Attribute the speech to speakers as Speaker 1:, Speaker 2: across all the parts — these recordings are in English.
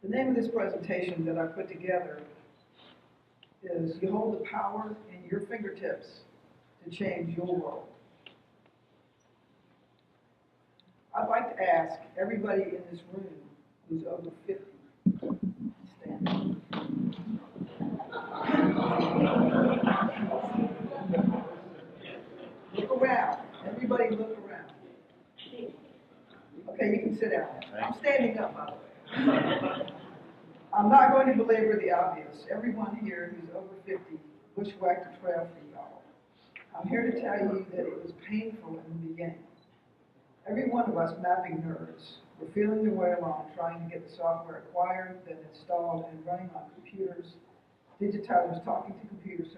Speaker 1: The name of this presentation that I put together is You Hold the Power in Your Fingertips to Change Your World. I'd like to ask everybody in this room who's over 50 to stand up. Look around. Everybody look around. Okay, you can sit down. I'm standing up, by the way. I'm not going to belabor the obvious. Everyone here who's over 50 bushwhacked a trail for y'all. I'm here to tell you that it was painful in the beginning. Every one of us mapping nerds were feeling their way along, trying to get the software acquired, then installed and running on computers, digitizers talking to computers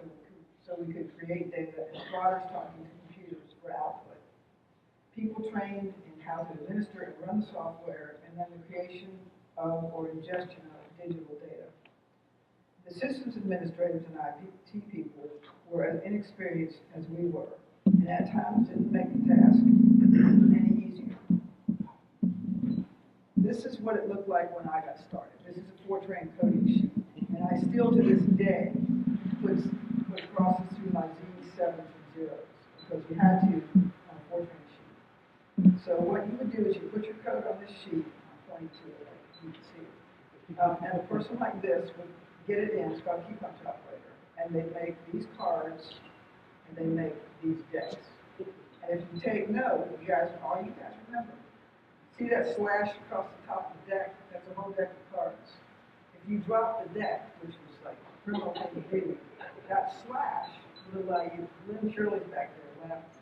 Speaker 1: so we could create data, and plotters talking to computers for output. People trained in how to administer and run the software, and then the creation of or ingestion of digital data. The systems administrators and IT people were as inexperienced as we were, and at times didn't make the task any easier. This is what it looked like when I got started. This is a Fortran coding sheet, and I still to this day put crosses through my Z7s and zeros because you had to on a Fortran sheet. So what you would do is you put your code on this sheet. I'm pointing to it, like you can see it. And a person like this would get it in. It's called Keynote Operator, and they make these cards and they make these decks. And if you take note, all you guys remember, see that slash across the top of the deck? That's a whole deck of cards. If you drop the deck, which was like a criminal thing to do, that slash would allow you, Lynn Shirley's back there left,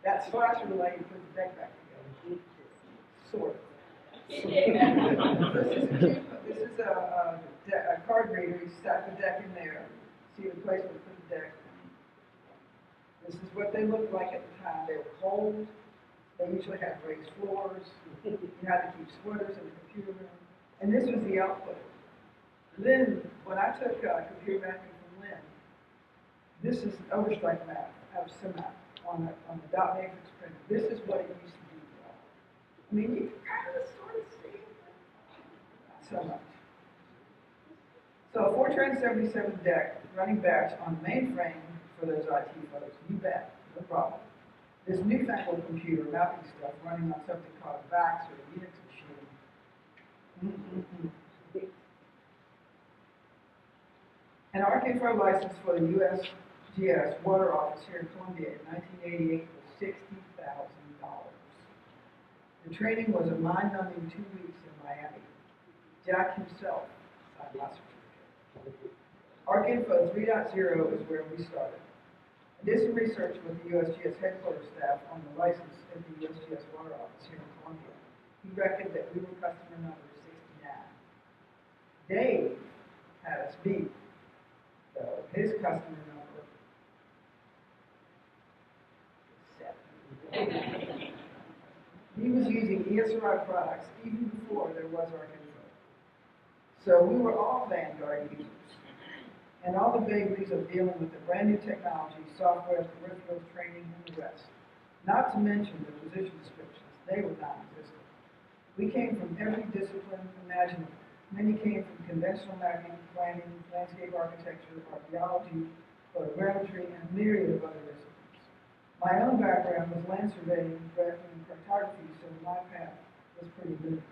Speaker 1: that slash would allow you to put the deck back together. Sort of. This is a card reader. You stack the deck in there. See the place where you put the deck. This is what they looked like at the time. They were cold. They usually had raised floors. You had to keep sweaters in the computer room. And this was the output. Lynn, when I took computer mapping from Lynn, this is overstrike math out of SIMAP on the dot matrix printer. This is what it used to be. I mean, you can kind of sort of see it, but not so much. So a Fortran 77 deck running batch on the mainframe for those IT folks, you bet, no problem. This newfangled computer mapping stuff running on something called VAX or a Unix machine. An ARC info license for the USGS water office here in Columbia in 1988 was $60,000. The training was a mind-numbing 2 weeks in Miami. Jack himself signed my certificate. ArcInfo 3.0 is where we started. I did some research with the USGS headquarters staff on the license at the USGS water office here in Columbia. He reckoned that we were customer number 69. Dave had us beat, though. His customer number was 7. He was using ESRI products even before there was ArcInfo. So we were all Vanguard users. And all the vagaries of dealing with the brand new technology, software, peripherals, training, and the rest. Not to mention the position descriptions. They were non-existent. We came from every discipline imaginable. Many came from conventional mapping, planning, landscape architecture, archaeology, photogrammetry, and a myriad of other disciplines. My own background was land surveying, drafting, and cartography, so my path was pretty limited.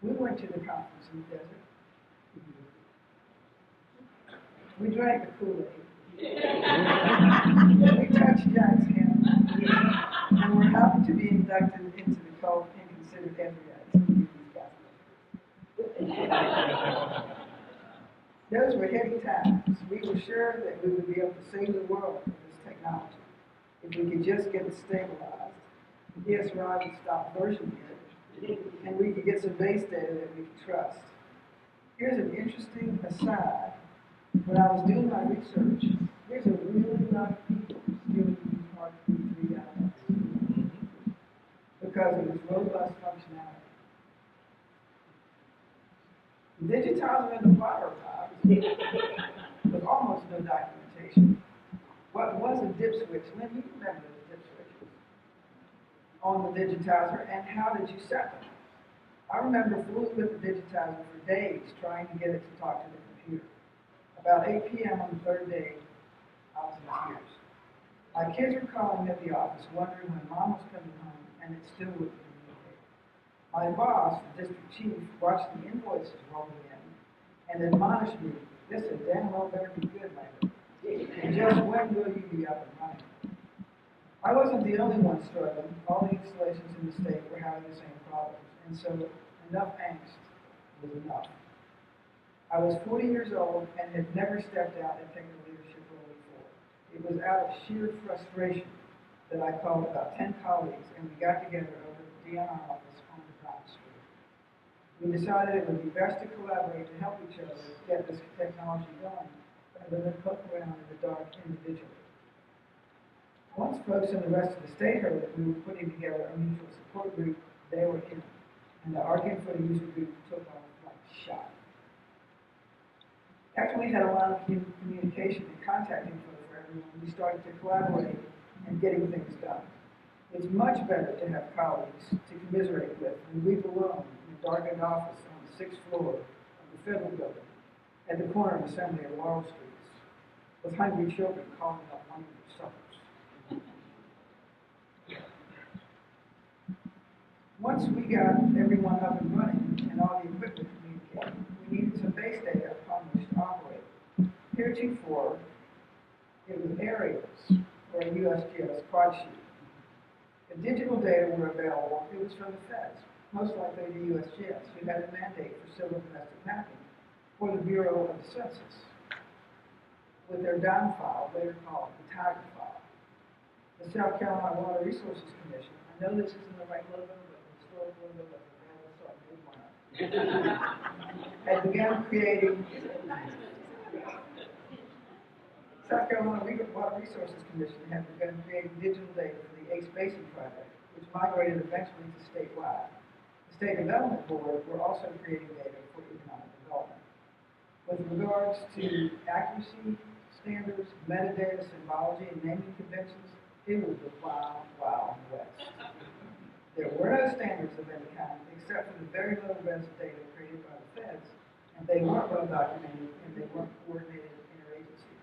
Speaker 1: We went to the conference in the desert. We drank the Kool-Aid. We touched Jack's hand. And we're happy to be inducted into the cult and considered Andreads. Those were heady times. We were sure that we would be able to save the world with this technology if we could just get it stabilized. ESRI would stop versioning it, and we could get some base data that we could trust. Here's an interesting aside. When I was doing my research, there's a really lot of people still use Part 3 IX because of its robust functionality. The digitizer and the plotter with almost no documentation. What was a dip switch? Lynn, you remember the dip switches on the digitizer, and how did you set them? I remember fooling with the digitizer for days trying to get it to talk to the computer. About 8 p.m. on the third day, I was in tears. My kids were calling at the office wondering when Mom was coming home, and it still wouldn't communicate. My boss, the district chief, watched the invoices rolling in and admonished me, "This is damn well better be good, Lambert. And just when will you be up and running?" I wasn't the only one struggling. All the installations in the state were having the same problems, and so enough angst was enough. I was 40 years old and had never stepped out and taken a leadership role before. It was out of sheer frustration that I called about 10 colleagues and we got together over the DNR office on the Brown Street. We decided it would be best to collaborate to help each other get this technology going rather than poke around in the dark individually. Once folks in the rest of the state heard that we were putting together a mutual support group, they were in, and the Arcing for the User group took off like a shot. After we had a lot of communication and contact info for everyone, we started to collaborate and getting things done. It's much better to have colleagues to commiserate with than leave alone in a darkened office on the 6th floor of the federal building at the corner of Assembly and Laurel Streets, with hungry children calling up money for suppers. Once we got everyone up and running and all the equipment communicating, we needed some base data upon which to operate. Heretofore, it was areas or a USGS quad sheet. If digital data were available, it was from the feds, most likely the USGS, who had a mandate for civil domestic mapping, or the Bureau of the Census, with their DOM file, later called the Tiger file. The South Carolina Water Resources Commission, I know this isn't the right logo, but the historic logo was available, so I made one up. And began creating South Carolina Water Resources Commission had begun creating digital data for the Ace Basin project, which migrated eventually to statewide. The State Development Board were also creating data for economic development. With regards to accuracy standards, metadata, symbology, and naming conventions, it was the wild, wild west. There were no standards of any kind, except for the very low res data created by the feds, and they weren't well documented and they weren't coordinated interagency.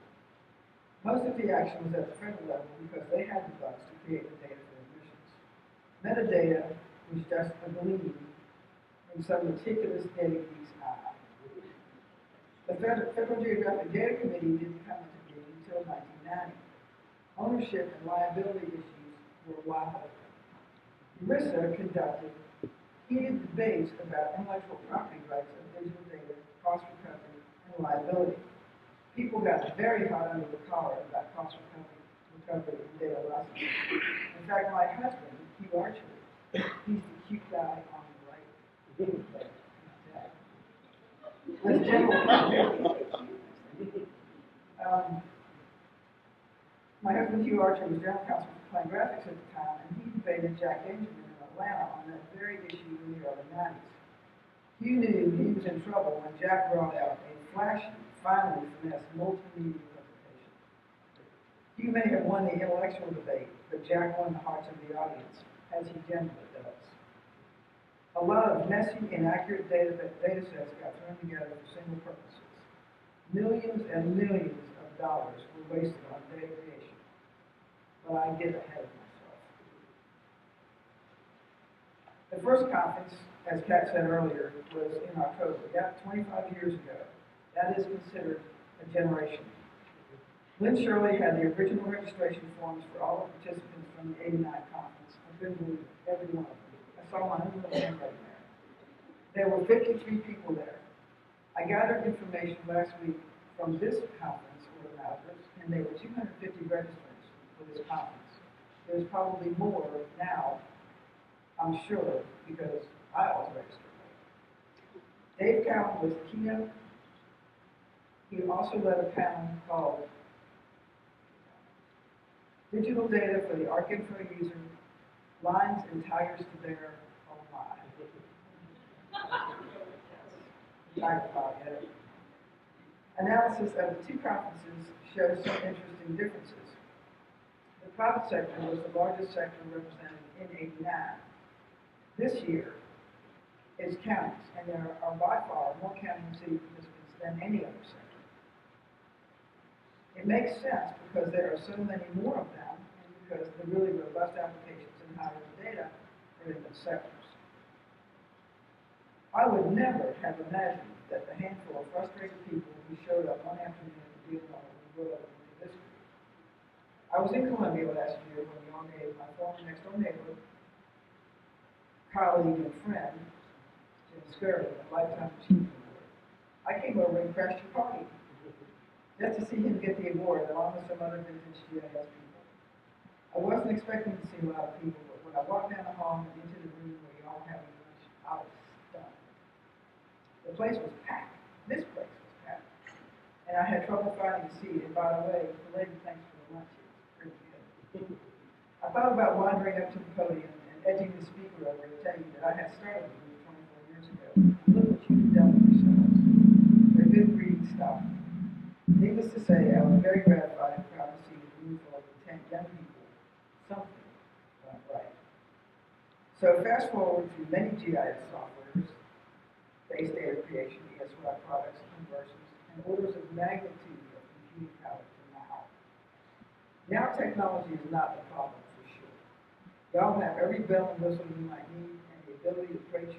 Speaker 1: Most of the action was at the federal level because they had the bucks to create the data for their missions. Metadata was just a gleam in some meticulous data geek's eye. The Federal Geographic Data Committee didn't come into being until 1990. Ownership and liability issues were wide open. ERISA conducted heated debates about intellectual property rights of digital data, cost recovery, and liability. People got very hot under the collar about cost recovery and data licensing. In fact, my husband, Hugh Archer, he's the cute guy on the right. As general my husband, Hugh Archer, was general counsel for Plain Graphics at the time, and he debated Jack Benjamin in Atlanta on that very issue in the early 90s. Hugh knew he was in trouble when Jack brought out a flashy, finely finessed multimedia presentation. Hugh may have won the intellectual debate, but Jack won the hearts of the audience, as he generally does. A lot of messy, inaccurate data sets got thrown together for single purposes. Millions and millions of dollars were wasted on data creation. But I get ahead of myself. The first conference, as Kat said earlier, was in October. That 25 years ago. That is considered a generation. Lynn Shirley had the original registration forms for all the participants from the '89 conference. I couldn't believe every one of them. I saw my own little handwriting there. There were 53 people there. I gathered information last week from this conference organizers, and there were 250 registrants for this conference. There's probably more now, I'm sure, because I always registered. Dave Cowan was the keynote. He also led a panel called Digital Data for the Arcing for a User, Lines and Tires to Bear, oh my. Tiger file, yeah. Analysis of the two conferences shows some interesting differences. The private sector was the largest sector represented in '89. This year, is counties, and there are by far more county and city participants than any other sector. It makes sense because there are so many more of them, and because the really robust applications in higher data are in those sectors. I would never have imagined that the handful of frustrated people who showed up one afternoon to deal with would grow into this group. I was in Columbia last year when y'all gave my former next-door neighbor, colleague and friend, Jim Scurry, a Lifetime Achievement Award. I came over and crashed your party just to see him get the award along with some other vintage GIS people. I wasn't expecting to see a lot of people, but when I walked down the hall and into the room where y'all having lunch, I was stunned. The place was packed. This place was packed. And I had trouble finding a seat. And by the way, the lady, thanks for the lunch. It was pretty good. I thought about wandering up to the podium and edging the speaker over to tell you that I had started the group 24 years ago. Look what you've done with yourselves. They're good breeding stock. Needless to say, I was very gratified and proud to see the room full of 10 young people. Something went right. So fast forward through many GIS softwares, base data creation, ESY products, conversions, and orders of magnitude of computing power to now. Now technology is not the problem for sure. Y'all have every bell and whistle you might need and the ability to create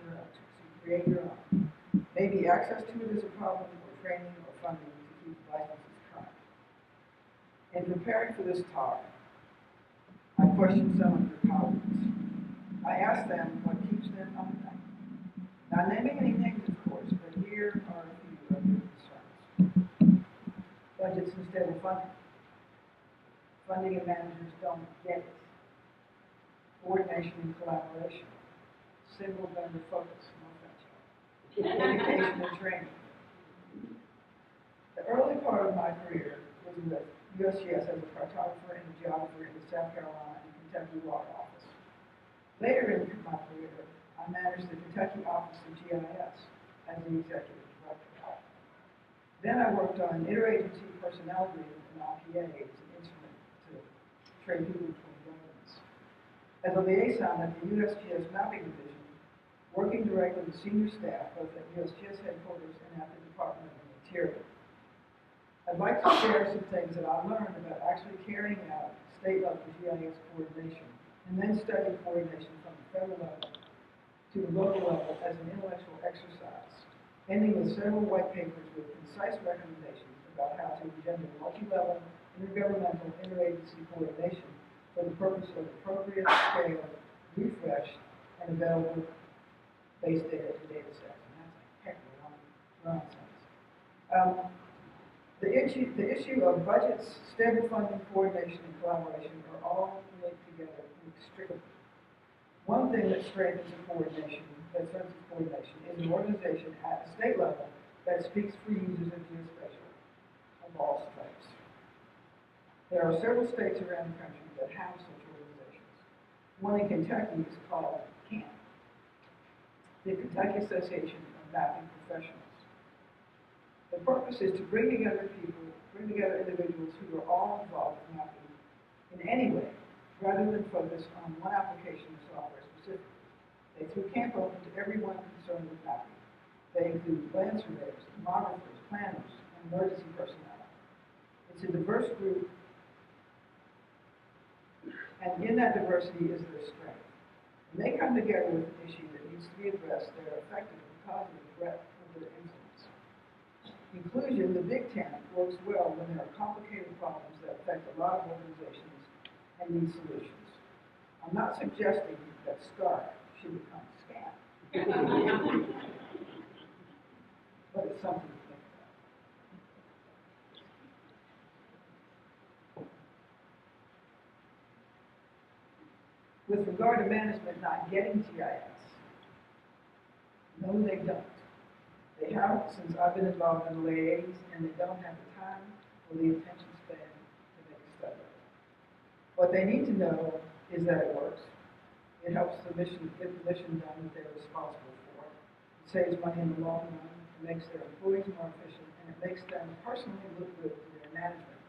Speaker 1: your own. Maybe access to it is a problem, or training, or funding to keep licenses current. In preparing for this talk, I questioned some of your colleagues. I asked them what keeps them up at night. Not naming any names, of course, but here are a few of their concerns. Budgets instead of funding. Funding and managers don't get it. Coordination and collaboration. Single vendor focus. Education and training. The early part of my career was with USGS as a cartographer and a geographer in the South Carolina and Kentucky Water Office. Later in my career, I managed the Kentucky Office of GIS as the executive director. Then I worked on interagency personnel agreement and IPA as an instrument to trade people between governments. As a liaison at the USGS Mapping Division, working directly with senior staff both at USGS headquarters and at the Department of the Interior. I'd like to share some things that I learned about actually carrying out state-level GIS coordination and then studying coordination from the federal level to the local level as an intellectual exercise, ending with several white papers with concise recommendations about how to engender multi-level, intergovernmental, interagency coordination for the purpose of appropriate, scale, refresh, and available base data and data sets. And that's a heck of a nonsense. The issue of budgets, stable funding, coordination, and collaboration are all linked together inextricably. One thing that strengthens coordination is an organization at the state level that speaks for users of geospatial of all stripes. There are several states around the country that have such organizations. One in Kentucky is called CAMP, the Kentucky Association of Mapping Professionals. The purpose is to bring together individuals who are all involved in mapping in any way, rather than focus on one application of software specifically. They threw camp open to everyone concerned with mapping. They include land surveyors, demographers, planners, and emergency personnel. It's a diverse group, and in that diversity is their strength. When they come together with an issue that needs to be addressed, they are effective in causing a threat of their influence. Inclusion, the Big Ten, works well when there are complicated problems that affect a lot of organizations and need solutions. I'm not suggesting that SCARC should become SCAN, but it's something to think about. With regard to management not getting GIS, no, they don't. They haven't since I've been involved in the late 80s, and they don't have the time or the attention span to make a study. What they need to know is that it works. It helps the mission get the mission done that they're responsible for. It saves money in the long run. It makes their employees more efficient, and it makes them personally look good to their management.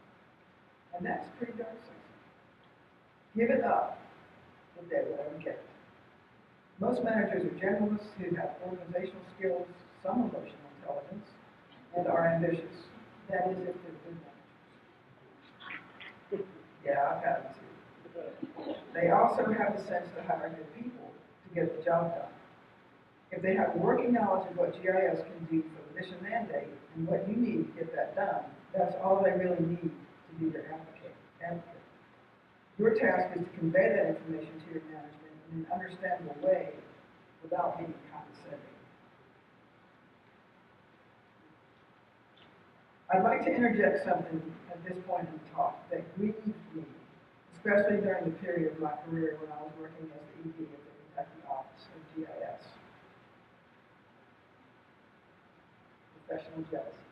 Speaker 1: And that's pretty darn simple. Give it up if they will ever get it. Most managers are generalists who have organizational skills, some emotional intelligence, and are ambitious. That is, if they're good managers. Yeah, I've had them too. They also have the sense to hire good people to get the job done. If they have working knowledge of what GIS can do for the mission mandate and what you need to get that done, that's all they really need to be your advocate. Your task is to convey that information to your management in an understandable way without being condescending. I'd like to interject something at this point in the talk that grieved me, especially during the period of my career when I was working as the ED of the Kentucky office of GIS. Professional jealousy.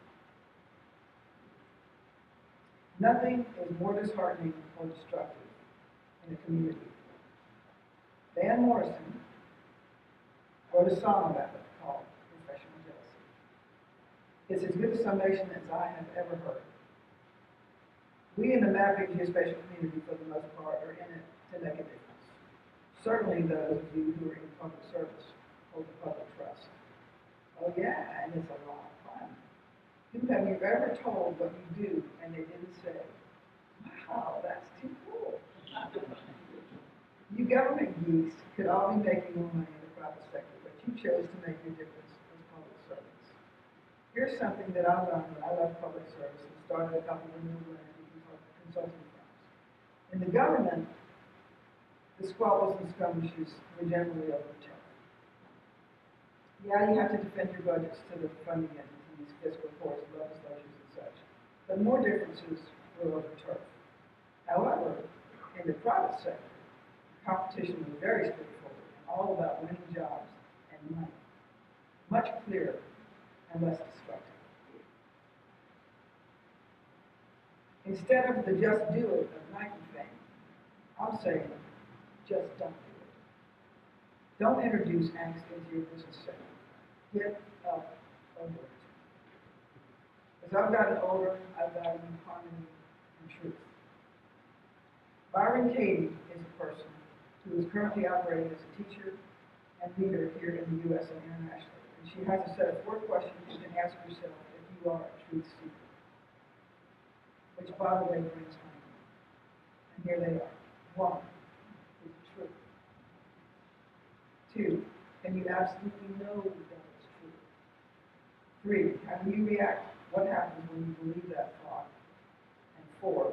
Speaker 1: Nothing is more disheartening or destructive in a community. Van Morrison wrote a song about it called Professional Jealousy. It's as good a summation as I have ever heard. We in the mapping geospatial community, for the most part, are in it to make a difference. Certainly those of you who are in public service or the public trust. Oh yeah, and it's a lot of fun. Who have you ever told what you do and they didn't say, wow, that's too cool? You government geeks could all be making more money in the private sector, but you chose to make your difference as public servants. Here's something that I learned when I left public service and started a couple of renewable energy consulting firms. In the government, the squabbles and skirmishes were generally over turf. Yeah, you have to defend your budgets to the funding entities, fiscal courts, legislatures, and such. But more differences were over turf. However, in the private sector, competition was very straightforward and all about winning jobs and money. Much clearer and less destructive. Instead of the just do it of Nike fame, I'm saying just don't do it. Don't introduce angst into your business setting. Get up over it. As I've gotten older, I've valued harmony and truth. Byron Katie is a person who is currently operating as a teacher and leader here in the U.S. and internationally. And she has a set of 4 questions you can ask yourself if you are a truth seeker. Which, by the way, brings home. And here they are. 1, is it true? 2, can you absolutely know that it's true? 3, how do you react? What happens when you believe that thought? And 4,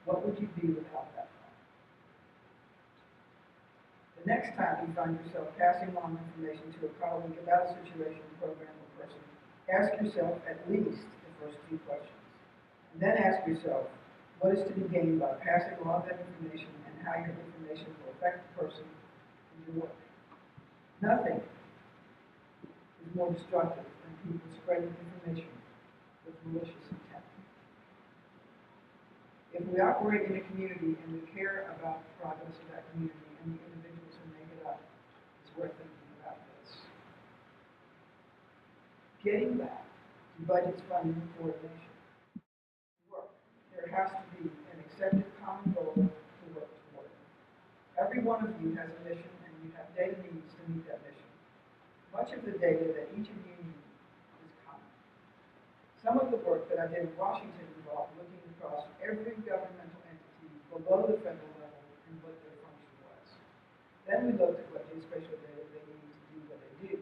Speaker 1: what would you do without that thought? The next time you find yourself passing on information to a colleague about a situation, program, or person, ask yourself at least the first 2 questions. And then ask yourself, what is to be gained by passing along that information and how your information will affect the person and your work? Nothing is more destructive than people spreading information with malicious intent. If we operate in a community and we care about the progress of that community and the individuals who make it up, it's worth thinking about this. Getting back to budgets, funding, and coordination. Work. There has to be an accepted common goal to work toward. Every one of you has a mission and you have data needs to meet that mission. Much of the data that each of you need is common. Some of the work that I did in Washington involved looking across every governmental entity below the federal level and what their function was. Then we looked at what geospatial data they need to do what they do.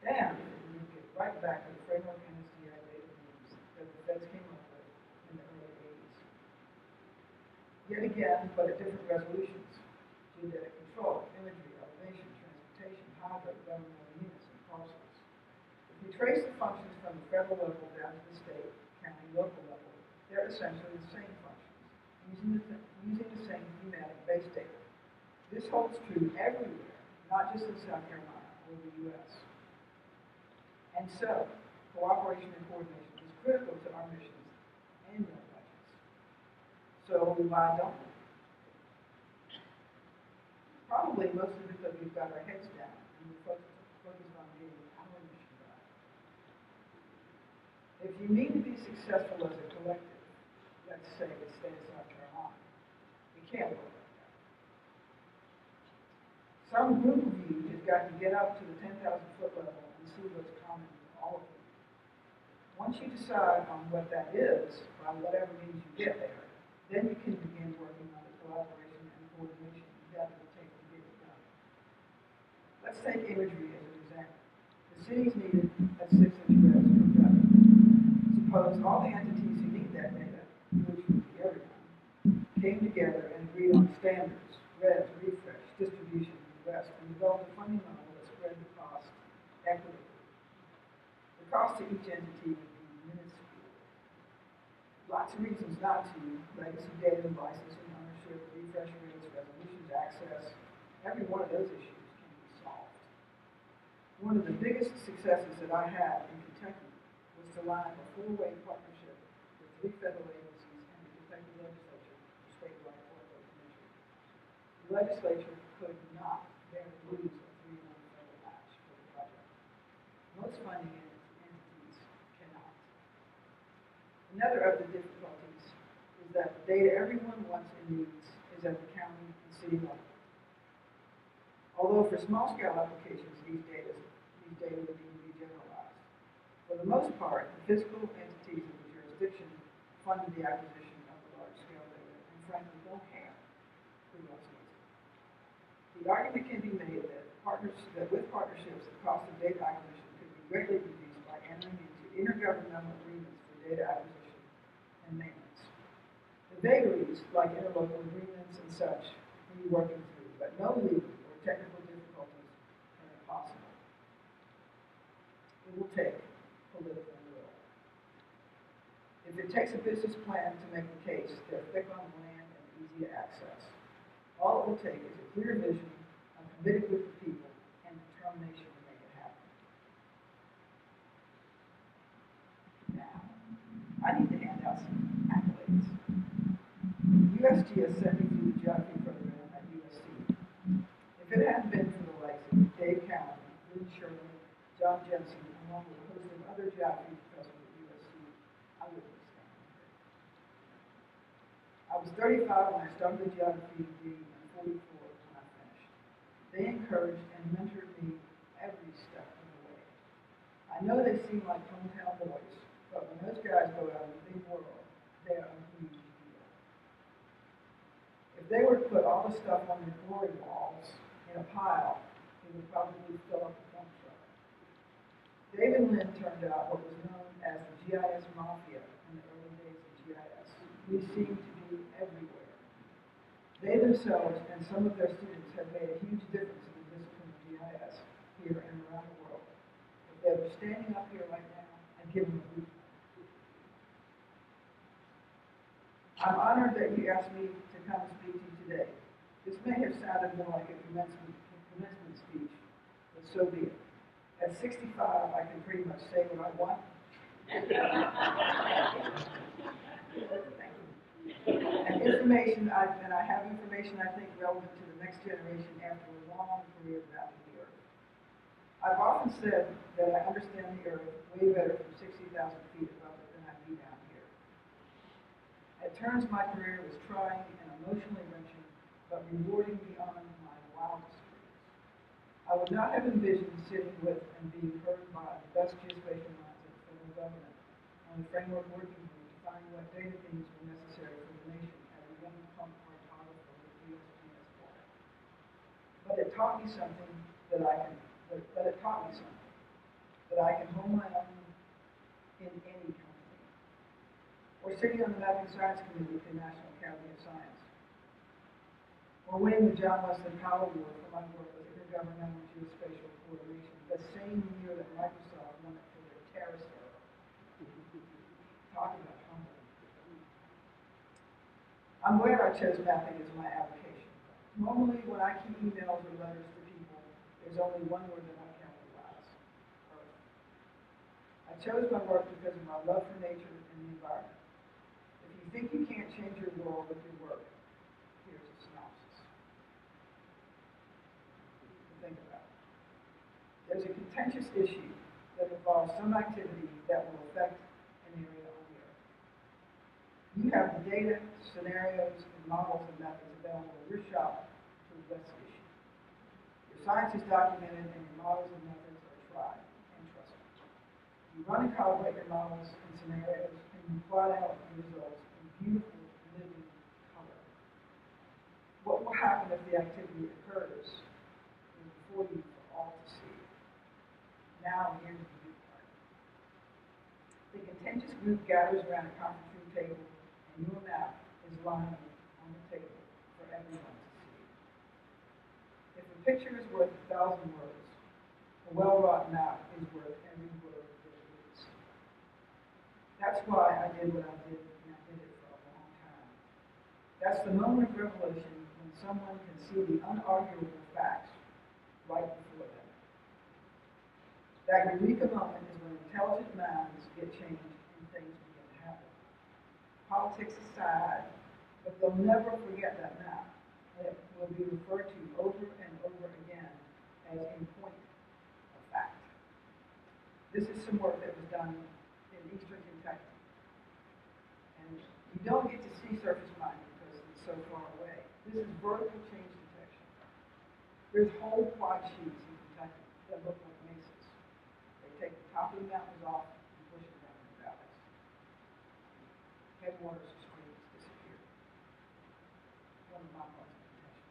Speaker 1: Then we get right back to the framework NSDI data needs that the feds came up with in the early 80s. Yet again, but at different resolutions. Geodetic control, imagery, elevation, transportation, hydro, governmental units, and parcels. If we trace the functions from the federal level down to the state, county, local level, they're essentially the same functions, using the same thematic base data. This holds true everywhere, not just in South Carolina or the U.S. And so, cooperation and coordination is critical to our missions and our budgets. So why don't we? Probably mostly because we've got our heads down and we're focused on getting our mission right. If you need to be successful as a collective, let's say the state of South Carolina, it can't work like that. Some Some group of you has got to get up to the 10,000-foot level and see what's common to all of you. Once you decide on what that is, by whatever means you get there, then you can begin working on the collaboration and coordination that it will take to get it done. Let's take imagery as an example. The cities needed a 6-inch res per gutter. Suppose all the entities who need that data, which would be everyone, came together and agreed on standards, res, refresh, distribution, and the rest, and developed a funding model that spread the cost equitably. The cost to each entity would be minuscule. Lots of reasons not to: legacy data, licensing, ownership, refresh rates, resolutions, access. Every one of those issues can be solved. One of the biggest successes that I had in Kentucky was to line up a 4-way partnership with 3 federal agencies and the Kentucky legislature for statewide workload management. The legislature could not bear to lose a 3-1 federal match for the project. Most funding entities cannot. Another of the difficulties is that the data everyone wants and needs is at the county and city level. Although for small-scale applications, these data would need to be generalized. For the most part, the physical entities of the jurisdiction funded the acquisition of the large-scale data and frankly don't care who else needs it. The argument can be made that with partnerships, the cost of data acquisition could be greatly reduced by entering into intergovernmental agreements for data acquisition and maintenance. The vagaries, like interlocal agreements and such, can be working through, but no legal or technical difficulties are impossible. It will take political will. If it takes a business plan to make the case, they're thick on land and easy to access. All it will take is a clear vision, a committed group of people, and determination to make it happen. Now, I need to hand out some accolades. USGS sent me through the geography program at USC. If it hadn't been for the likes of Dave Cowan, Lynn Sherman, John Jensen, along with a host of other geography professors at USC, I wouldn't be standing here. I was 35 when I started the geography degree and 44 when I finished. They encouraged and mentored me every step of the way. I know they seem like hometown boys, but when those guys go out in the big world, they're a huge deal. If they were to put all the stuff on their glory walls in a pile, it would probably fill up the dump truck. Dave and Lynn turned out what was known as the GIS Mafia in the early days of GIS. We seem to be everywhere. They themselves and some of their students have made a huge difference in the discipline of GIS here and around the world. If they were standing up here right now, I'd give them a boot. I'm honored that you asked me to come speak to you today. This may have sounded more like a commencement speech, but so be it. At 65, I can pretty much say what I want. And I have information I think relevant to the next generation after a long career mapping the Earth. I've often said that I understand the Earth way better from 60,000 feet above it than I do down here. At turns, my career was trying and emotionally wrenching, but rewarding beyond my wildest dreams. I would not have envisioned sitting with and being heard by the best geospatial minds of the federal government on the framework working group to find what data themes were necessary for the nation as a young punk cartographer with USGS board. But it taught me something that I can hold my own in any company. Or sitting on the Mapping Science Committee at the National Academy of Science. Or winning the John Wesley Powell Award for my work with intergovernmental geospatial coordination, the same year that Microsoft won it for their Terra server. Talk about humble. I'm glad I chose mapping as my application. Normally, when I keep emails or letters to people, there's only one word that I capitalize: Earth. I chose my work because of my love for nature and the environment. If you think you can't change your world with your work, here's a synopsis. Think about it. There's a contentious issue that involves some activity that will affect an area on the Earth. You have the data, scenarios, and models and methods available in your shop to address the issue. Your science is documented and your models and methods are tried and trusted. You run and calibrate your models and scenarios, and you plot out the results in beautiful, living color. What will happen if the activity occurs is before you for all to see. Now, here's the good part. The contentious group gathers around a conference room table, and your map is lying on the table for everyone to see. If a picture is worth 1,000 words, a well-wrought map is worth every word that it is. That's why I did what I did, and I did it for a long time. That's the moment of revelation when someone can see the unarguable facts right before them. That eureka moment is when intelligent minds get changed and things begin to happen. Politics aside, but they'll never forget that map, and it will be referred to over and over again as a point of fact. This is some work that was done in eastern Kentucky. And you don't get to see surface mining because it's so far away. This is vertical change detection. There's whole quad sheets in Kentucky that look like mesas. They take the top of the mountains off and push it down in the valleys. Headwaters and streams disappear. One of my parts of detection.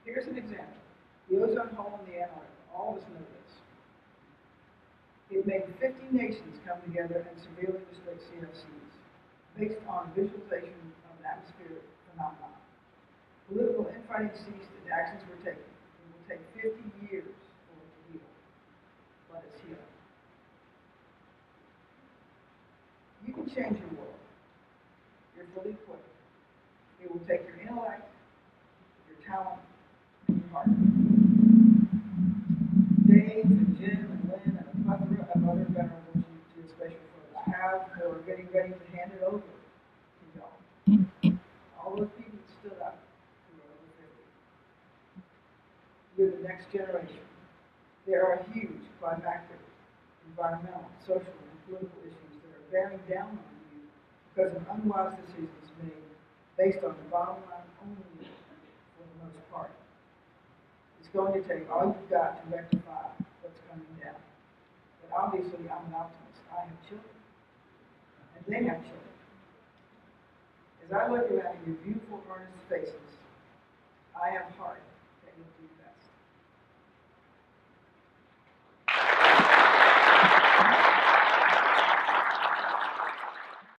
Speaker 1: Here's an example. The ozone hole in the Antarctica. All of us know this. It made 50 nations come together and severely restrict CFCs based on visualization of an atmospheric phenomenon. Political infighting ceased and actions were taken. It will take 50 years for it to heal, but it's healing. You can change your world. You're fully equipped. It will take your intellect, your talent, and your heart. Dave and Jim and Lynn and a plethora of other venerable geospatial folks have or are getting ready to hand it over to y'all. All those people that stood up who are over 50. You're the next generation. There are huge climactic, environmental, social, and political issues that are bearing down on you because of unwise decisions made based on the bottom line only for the most part. It's going to take all you've got to rectify what's coming down. But obviously, I'm an optimist. I have children, and they have children. As I look around at your beautiful, earnest faces, I have heart.